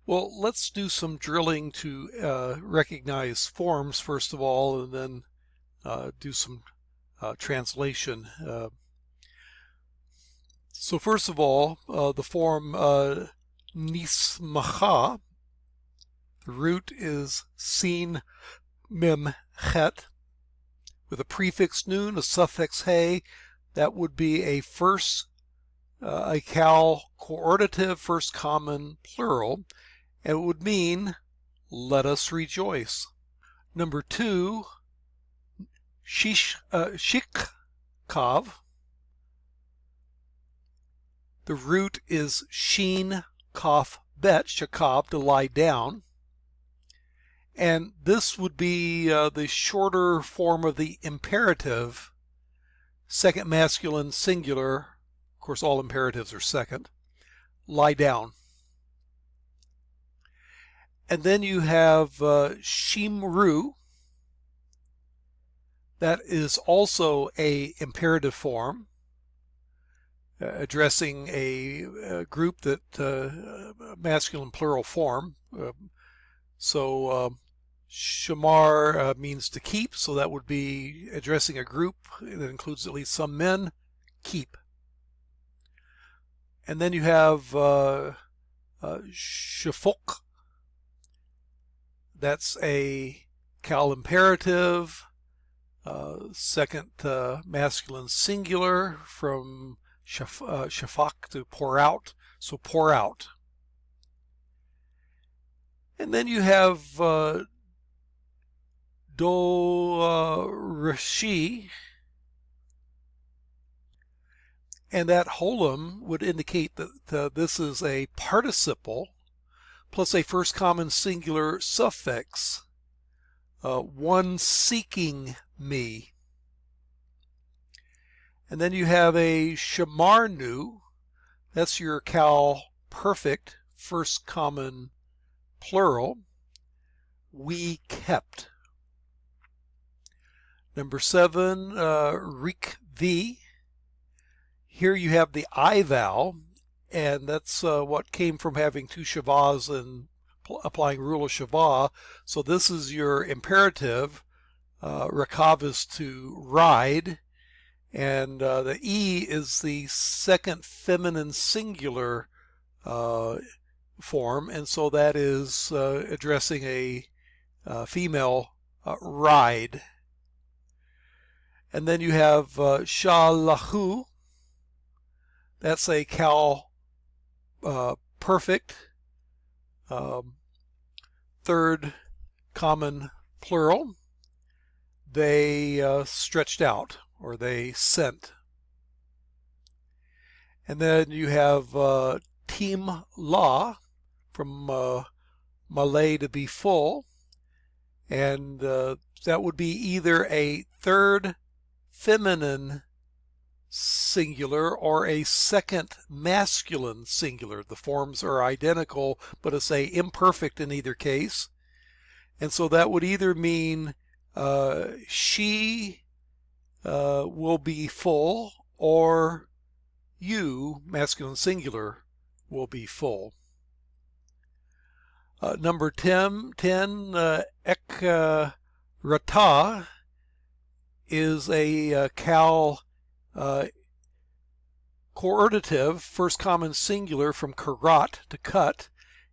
Well, let's do some drilling to recognize forms first of all, and then do some translation. So first of all, the form nismacha, the root is sin mem chet, with a prefix nun, a suffix he. That would be a cal coordinative, first common plural, and it would mean let us rejoice. Number two, shikkav. The root is shin kaf bet, shakav, to lie down. And this would be the shorter form of the imperative, second masculine singular. Of course, all imperatives are second. Lie down. And then you have shimru. That is also a imperative form, addressing a group that masculine plural form. Shamar means to keep, so that would be addressing a group that includes at least some men. Keep. And then you have shafok. That's a cal imperative, second masculine singular, from shafak, to pour out, so pour out. And then you have do-rashi, and that holum would indicate that this is a participle plus a first common singular suffix, one seeking me. And then you have a shamarnu, that's your cal perfect, first common plural, we kept. Number seven, rikvi. Here you have the I vowel, and that's what came from having two shavas and applying rule of shava. So this is your imperative. Rakav is to ride, and the E is the second feminine singular form, and so that is addressing a female ride. And then you have shalahu. That's a cal perfect, third common plural. They stretched out, or they sent. And then you have tim la, from Malay, to be full, and that would be either a third feminine singular or a second masculine singular. The forms are identical, but it's a imperfect in either case. And so that would either mean she will be full, or you, masculine singular, will be full. Number 10, ekrata, is a cal coordinative, first common singular, from karat, to cut,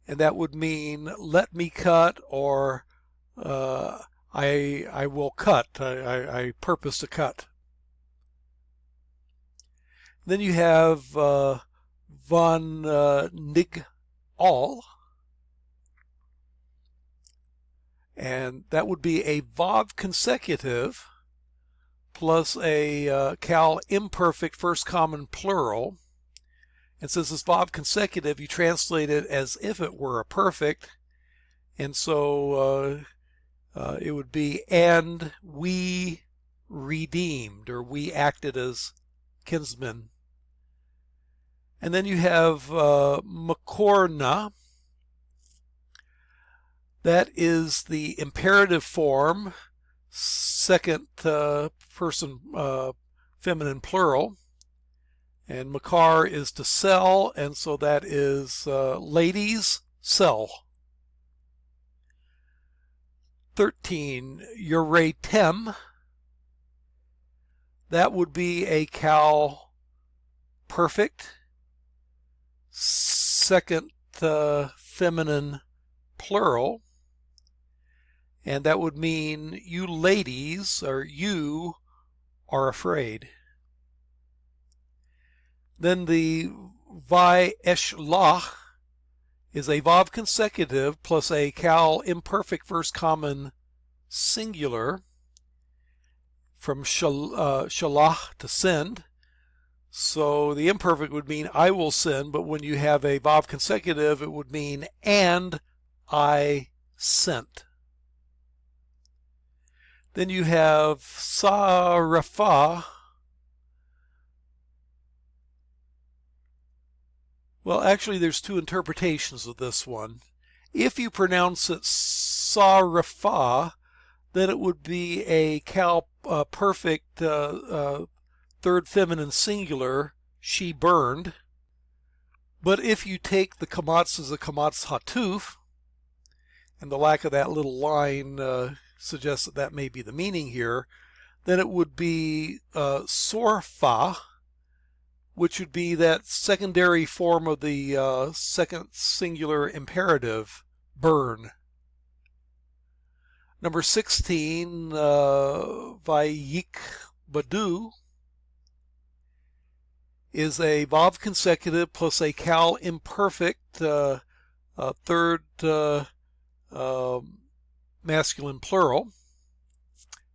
and that would mean let me cut, or I will cut, I purpose to cut. Then you have von nig all, and that would be a vav consecutive plus a cal imperfect first common plural. And since it's vav consecutive, you translate it as if it were a perfect, and so it would be and we redeemed, or we acted as kinsmen. And then you have makorna. That is the imperative form, second person feminine plural, and makar is to sell, and so that is ladies sell. 13, Uretem. That would be a cal perfect, second feminine plural, and that would mean you ladies, or you are afraid. Then the Va'eshlach is a vav consecutive plus a cal imperfect first common singular from shalach, to send. So the imperfect would mean I will send, but when you have a vav consecutive, it would mean and I sent. Then you have sarafah. Well, actually, there's two interpretations of this one. If you pronounce it sarafah, then it would be a cal perfect third feminine singular, she burned. But if you take the kamatz as a kamatz hatuf, and the lack of that little line suggests that that may be the meaning here, then it would be sorfa, which would be that secondary form of the second singular imperative, burn. Number 16, vayik badu, is a vav consecutive plus a cal imperfect third masculine plural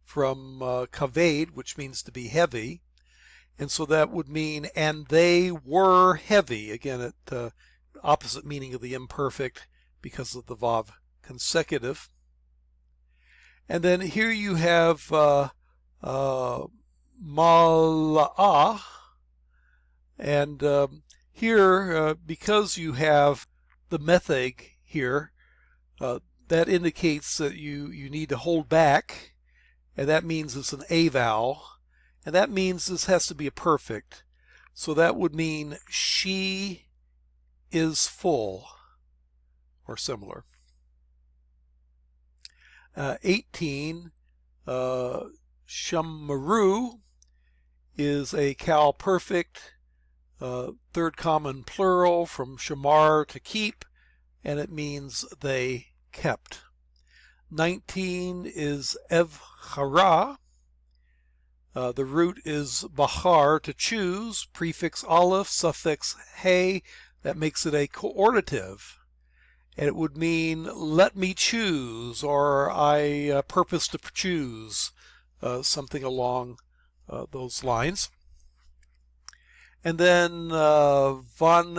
from kaved, which means to be heavy. And so that would mean, and they were heavy. Again, the opposite meaning of the imperfect because of the vav consecutive. And then here you have mala'ah. And here, because you have the metheg here, that indicates that you need to hold back, and that means it's an a vowel, and that means this has to be a perfect. So that would mean she is full, or similar. 18, shamaru is a cal perfect third common plural from shamar, to keep, and it means they kept. 19 is evchara. The root is bahar, to choose, prefix aleph, suffix hey, that makes it a coordinative. And it would mean let me choose, or I purpose to choose, something along those lines. And then von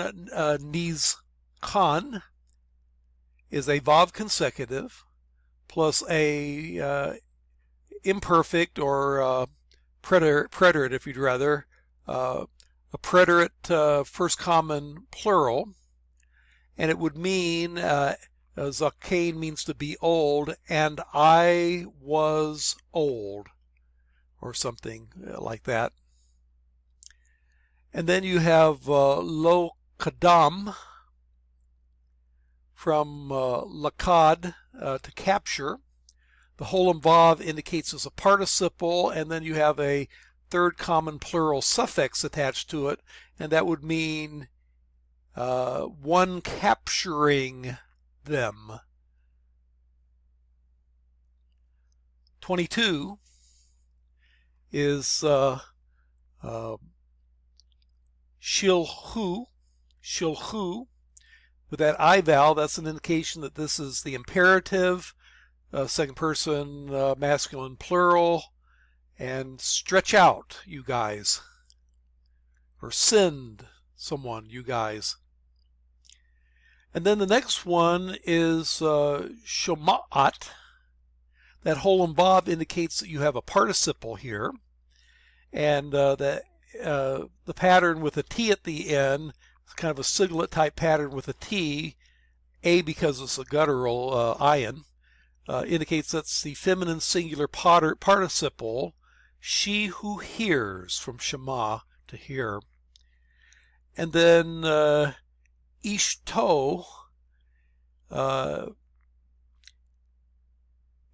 nizkan is a vav consecutive plus a imperfect or preterite, if you'd rather, a preterite first common plural, and it would mean zakain means to be old, and I was old, or something like that. And then you have lo kadam from lakad, to capture. The holem vav indicates as a participle, and then you have a third common plural suffix attached to it, and that would mean one capturing them. 22 is shilhu, with that I vowel. That's an indication that this is the imperative, second person masculine plural, and stretch out, you guys, or send someone, you guys. And then the next one is shoma'at. That holem vav indicates that you have a participle here, and the pattern with a T at the end, kind of a siglet type pattern with a T, A because it's a guttural ion, indicates that's the feminine singular participle, she who hears, from shema, to hear. And then ishto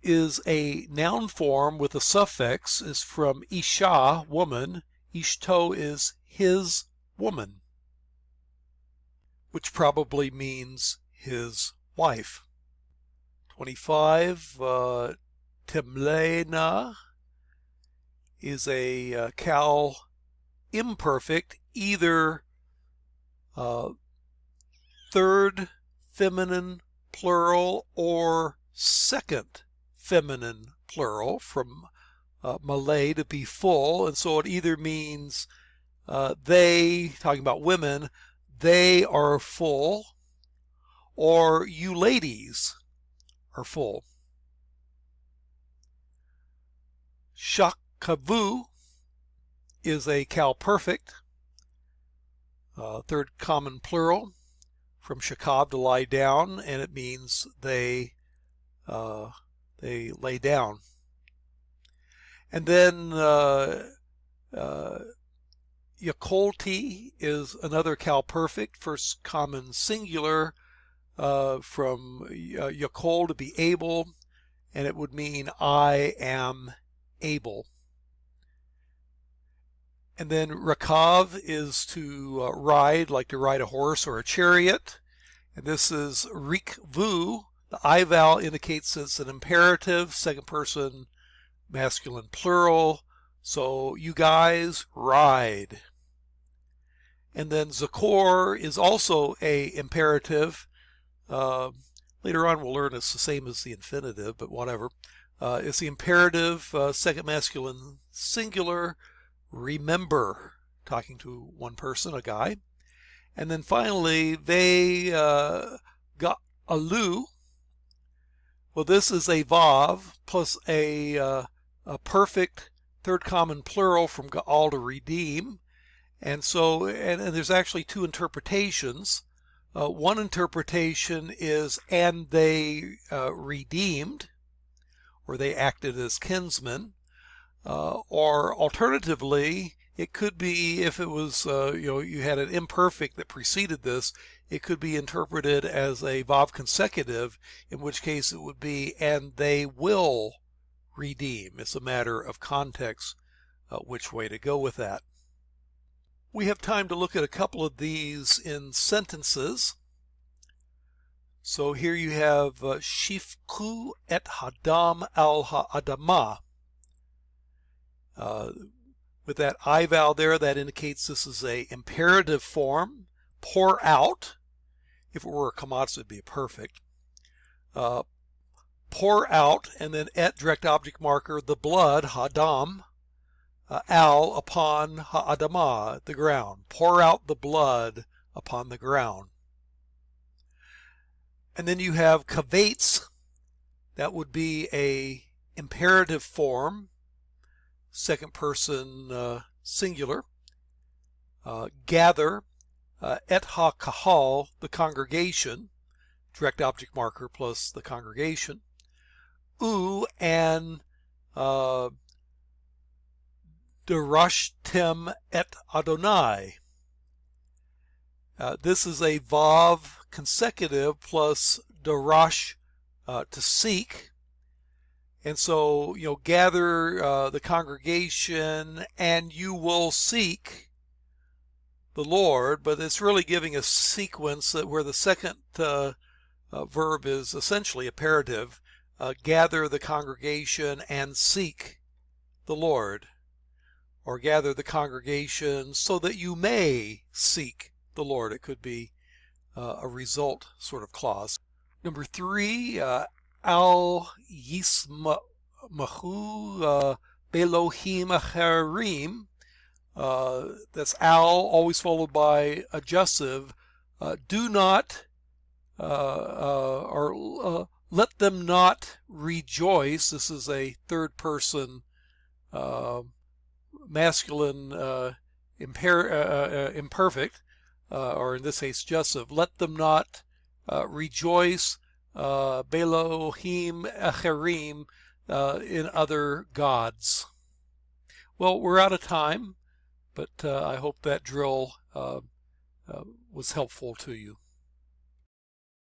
is a noun form with a suffix, is from isha, woman. Ishto is his woman, which probably means his wife. 25, temlena is a cal imperfect, either third feminine plural or second feminine plural, from Malay, to be full. And so it either means they, talking about women, they are full, or you ladies are full. Shakavu is a cal perfect, third common plural, from shakav, to lie down, and it means they lay down. And then yakolti is another cal perfect, first common singular, from yakol, to be able, and it would mean I am able. And then rakav is to ride, like to ride a horse or a chariot. And this is rikvu. The I vowel indicates it's an imperative, second person masculine plural. So you guys ride. And then zakor is also a imperative. Later on we'll learn it's the same as the infinitive, but whatever. It's the imperative, second masculine singular. Remember, talking to one person, a guy. And then finally, they got alu. Well, this is a vav plus a perfect third common plural from ga'al, to redeem. And so, and there's actually two interpretations. One interpretation is, and they redeemed, or they acted as kinsmen. Or alternatively, it could be, if it was, you had an imperfect that preceded this, it could be interpreted as a vav consecutive, in which case it would be, and they will redeem. It's a matter of context which way to go with that. We have time to look at a couple of these in sentences. So here you have shifku et hadam al ha'adama. With that I vowel there, that indicates this is a imperative form. Pour out. If it were a kamatsu, it would be a perfect. Pour out, and then et, direct object marker, the blood, hadam, al, upon ha'adama, the ground. Pour out the blood upon the ground. And then you have kavetz. That would be a imperative form, second person singular. Gather, et ha kahal, the congregation, direct object marker plus the congregation. And darashtem et Adonai. This is a vav consecutive plus darash, to seek. And so, gather the congregation and you will seek the Lord, but it's really giving a sequence where the second verb is essentially imperative. Gather the congregation and seek the Lord, or gather the congregation so that you may seek the Lord. It could be a result sort of clause. Number 3, al yismahu belohim acharim. That's al, always followed by adjussive. Do not, or let them not rejoice. This is a third person masculine imperfect, or in this case adjussive. Let them not rejoice, belohim acharim, in other gods. Well, we're out of time, but I hope that drill was helpful to you.